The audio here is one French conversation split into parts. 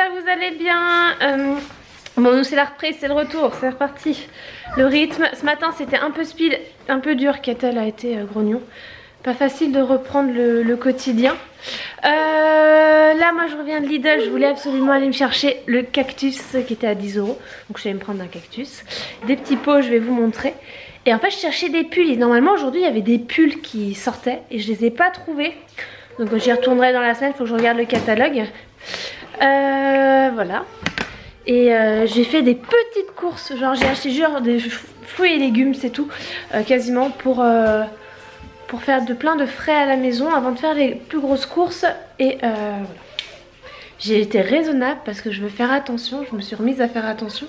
j'espère que vous allez bien. Bon, nous c'est la reprise, c'est le retour, c'est reparti. Le rythme, ce matin c'était un peu speed, un peu dur, Catel a été grognon. Pas facile de reprendre le quotidien. Là moi je reviens de Lidl, je voulais absolument aller me chercher le cactus qui était à 10 €. Donc je vais me prendre un cactus. Des petits pots, je vais vous montrer. Et en fait je cherchais des pulls et normalement aujourd'hui il y avait des pulls qui sortaient et je les ai pas trouvés. Donc j'y retournerai dans la semaine, il faut que je regarde le catalogue. Voilà. Et j'ai fait des petites courses, genre j'ai acheté genre des fruits et légumes, c'est tout, quasiment pour faire plein de frais à la maison avant de faire les plus grosses courses. Et voilà. J'ai été raisonnable parce que je veux faire attention, je me suis remise à faire attention.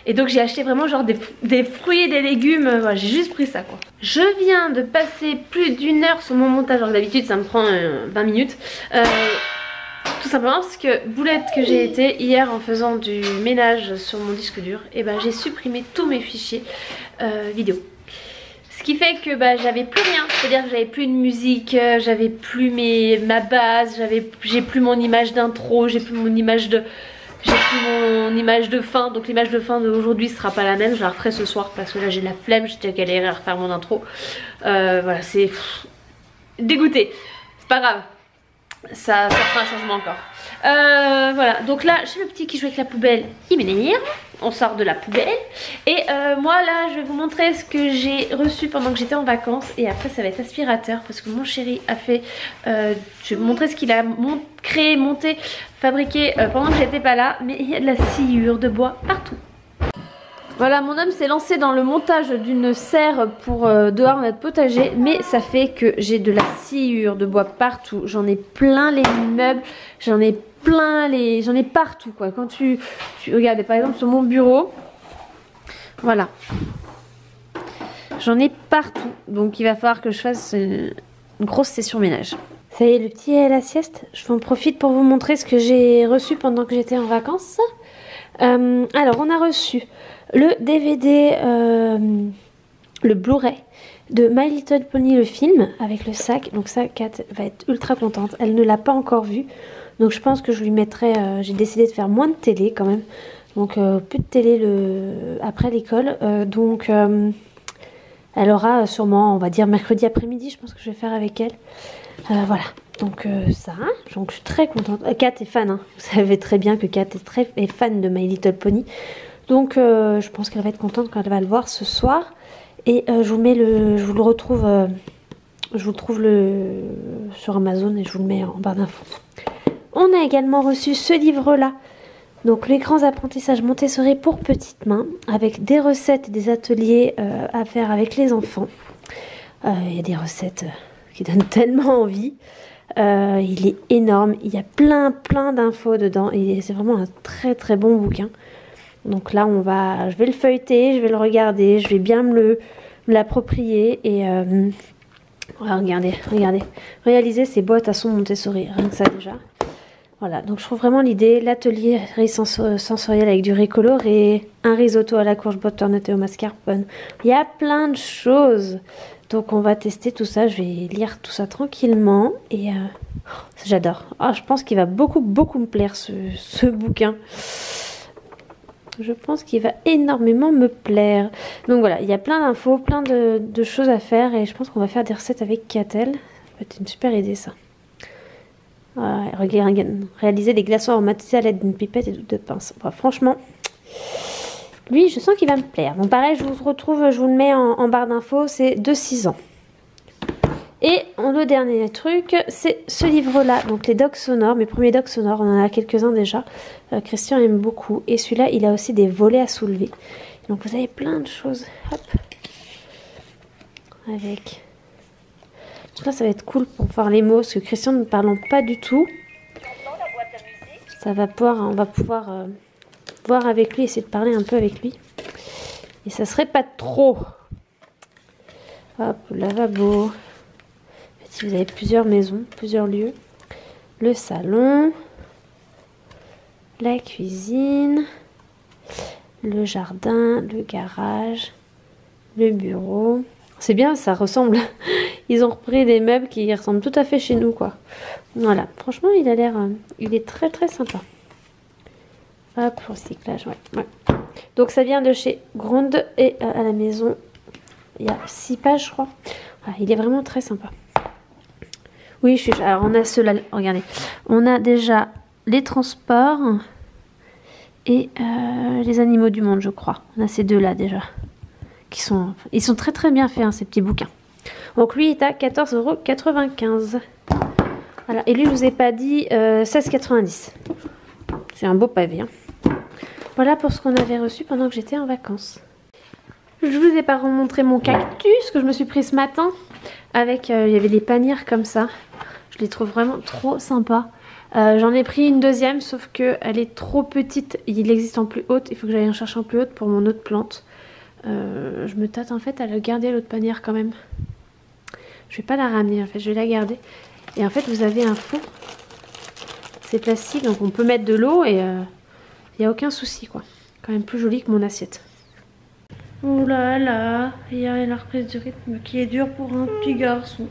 Et donc j'ai acheté vraiment genre des fruits et des légumes, voilà, j'ai juste pris ça quoi. Je viens de passer plus d'1 heure sur mon montage, alors d'habitude ça me prend 20 minutes. Tout simplement parce que boulette que j'ai été hier en faisant du ménage sur mon disque dur, et ben j'ai supprimé tous mes fichiers vidéo. Ce qui fait que j'avais plus rien, c'est-à-dire que j'avais plus de musique, j'avais plus ma base, j'ai plus mon image d'intro, j'ai plus mon image de fin. Donc l'image de fin d'aujourd'hui sera pas la même, je la referai ce soir parce que là j'ai la flemme, j'étais galéré à refaire mon intro. Voilà, c'est dégoûté, c'est pas grave. Ça fera un changement encore. Voilà, donc là j'ai le petit qui joue avec la poubelle, il m'énerve. On sort de la poubelle. Et moi là je vais vous montrer ce que j'ai reçu pendant que j'étais en vacances. Et après ça va être aspirateur parce que mon chéri a fait je vais vous montrer ce qu'il a créé, monté, fabriqué pendant que j'étais pas là. Mais il y a de la sciure de bois partout. Voilà, mon homme s'est lancé dans le montage d'une serre pour dehors notre potager. Mais ça fait que j'ai de la sciure de bois partout. J'en ai plein les meubles, j'en ai partout quoi. Quand tu regardes par exemple sur mon bureau, voilà, j'en ai partout. Donc il va falloir que je fasse une grosse session ménage. Ça y est, le petit est à la sieste. Je en profite pour vous montrer ce que j'ai reçu pendant que j'étais en vacances. Alors on a reçu le DVD, le Blu-ray de My Little Pony le film avec le sac. Donc ça, Kat va être ultra contente. Elle ne l'a pas encore vu. Donc je pense que je lui mettrai, j'ai décidé de faire moins de télé quand même. Donc plus de télé après l'école. Donc elle aura sûrement, on va dire mercredi après-midi, je pense que je vais faire avec elle. Voilà, donc ça, donc je suis très contente. Kat est fan, hein. Vous savez très bien que Kat est fan de My Little Pony. Donc je pense qu'elle va être contente quand elle va le voir ce soir. Et je vous le retrouve sur Amazon et je vous le mets en barre d'infos. On a également reçu ce livre-là, donc les grands apprentissages Montessori pour petites mains, avec des recettes et des ateliers à faire avec les enfants. Il y a des recettes qui donnent tellement envie. Il est énorme, il y a plein d'infos dedans et c'est vraiment un très très bon bouquin. Donc là je vais le feuilleter, je vais le regarder, je vais bien me l'approprier et regardez, réaliser ces boîtes à son Montessori, rien que ça déjà. Voilà, donc je trouve vraiment l'idée, l'atelier sensoriel avec du riz coloré, un risotto à la courge butternut et au mascarpone. Il y a plein de choses. Donc on va tester tout ça, je vais lire tout ça tranquillement et j'adore. Oh, je pense qu'il va beaucoup me plaire ce bouquin. Je pense qu'il va énormément me plaire. Donc voilà, il y a plein d'infos, plein de choses à faire et je pense qu'on va faire des recettes avec Catel. Ça peut être une super idée ça. Réaliser des glaçons aromatisés à l'aide d'une pipette et de pince. Enfin, franchement, lui, je sens qu'il va me plaire. Bon, pareil, je vous le mets en barre d'infos, c'est de 6 ans. Et le dernier truc, c'est ce livre-là, donc les docs sonores, mes premiers docs sonores, on en a quelques-uns déjà. Christian aime beaucoup. Et celui-là, il a aussi des volets à soulever. Donc vous avez plein de choses. Hop. Avec... Là, ça va être cool pour faire les mots, parce que Christian ne parlant pas du tout. On va pouvoir voir avec lui, essayer de parler un peu avec lui. Et ça serait pas trop. Hop, le lavabo. Si vous avez plusieurs maisons, plusieurs lieux. Le salon. La cuisine. Le jardin, le garage. Le bureau. C'est bien, ça ressemble. Ils ont repris des meubles qui ressemblent tout à fait chez nous, quoi. Voilà, franchement, il a l'air... il est très très sympa. Hop, recyclage, ouais. Donc ça vient de chez Grund et à la maison, il y a 6 pages, je crois. Ah, il est vraiment très sympa. Oui, alors on a ceux-là, regardez. On a déjà les transports et les animaux du monde, je crois. On a ces deux-là déjà. Ils sont très très bien faits, hein, ces petits bouquins. Donc lui est à 14,95 €. Voilà. Et lui, je vous ai pas dit 16,90 €. C'est un beau pavé. Hein. Voilà pour ce qu'on avait reçu pendant que j'étais en vacances. Je vous ai pas remontré mon cactus que je me suis pris ce matin. Avec, il y avait des panières comme ça. Je les trouve vraiment trop sympas. J'en ai pris une deuxième, sauf qu'elle est trop petite. Il existe en plus haute. Il faut que j'aille en chercher en plus haute pour mon autre plante. Je me tâte en fait à le garder l'autre panière quand même. Je vais pas la ramener en fait, je vais la garder. Et en fait, vous avez un fond. C'est plastique, donc on peut mettre de l'eau et il n'y a aucun souci quoi. Quand même plus joli que mon assiette. Oh là là, il y a la reprise du rythme qui est dure pour un petit garçon.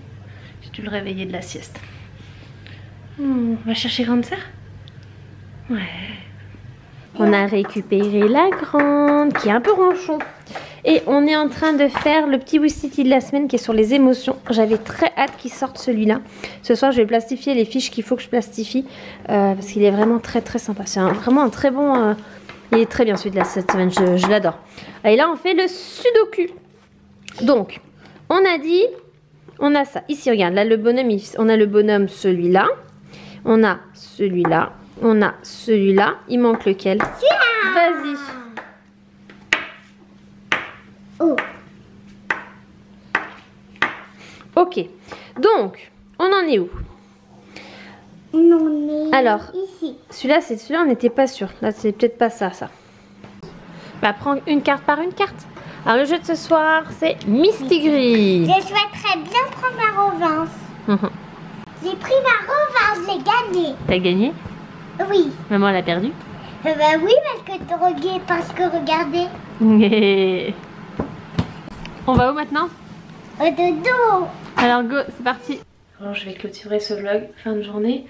Si tu le réveillais de la sieste. On va chercher grande sœur. Ouais. On a récupéré la grande qui est un peu ronchon. Et on est en train de faire le petit Wistiti de la semaine qui est sur les émotions. J'avais très hâte qu'il sorte celui-là. Ce soir, je vais plastifier les fiches qu'il faut que je plastifie. Parce qu'il est vraiment très très sympa. C'est vraiment un très bon... il est très bien celui de cette semaine, je l'adore. Et là, on fait le sudoku. Donc, on a dit... On a ça. Ici, regarde, là, le bonhomme, on a le bonhomme celui-là. On a celui-là. On a celui-là. Il manque lequel? Vas-y. Oh. Ok. Donc, on en est où? On est alors, ici. Celui-là, on n'était pas sûr. Là, c'est peut-être pas ça. Bah, prends une carte par une carte. Alors, le jeu de ce soir, c'est Mistigris. Je souhaiterais bien prendre ma revanche. J'ai pris ma revanche, j'ai gagné. T'as gagné? Oui. Maman, elle a perdu? Bah oui, parce que regardez. On va où maintenant? Au dodo. Alors go, c'est parti. Alors je vais clôturer ce vlog fin de journée.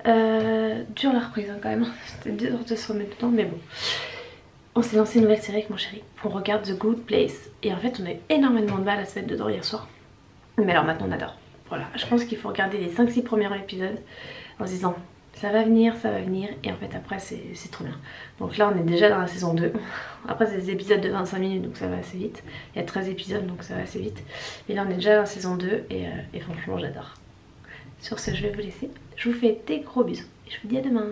Dure la reprise hein, quand même. C'était dur de se remettre dedans, mais bon. On s'est lancé une nouvelle série avec mon chéri. On regarde The Good Place. Et en fait on a eu énormément de mal à se mettre dedans hier soir. Mais alors maintenant on adore. Voilà, je pense qu'il faut regarder les 5-6 premiers épisodes en se disant ça va venir, et en fait après c'est trop bien. Donc là on est déjà dans la saison 2. Après c'est des épisodes de 25 minutes donc ça va assez vite. Il y a 13 épisodes donc ça va assez vite. Et là on est déjà dans la saison 2 et franchement j'adore. Sur ce je vais vous laisser. Je vous fais des gros bisous et je vous dis à demain.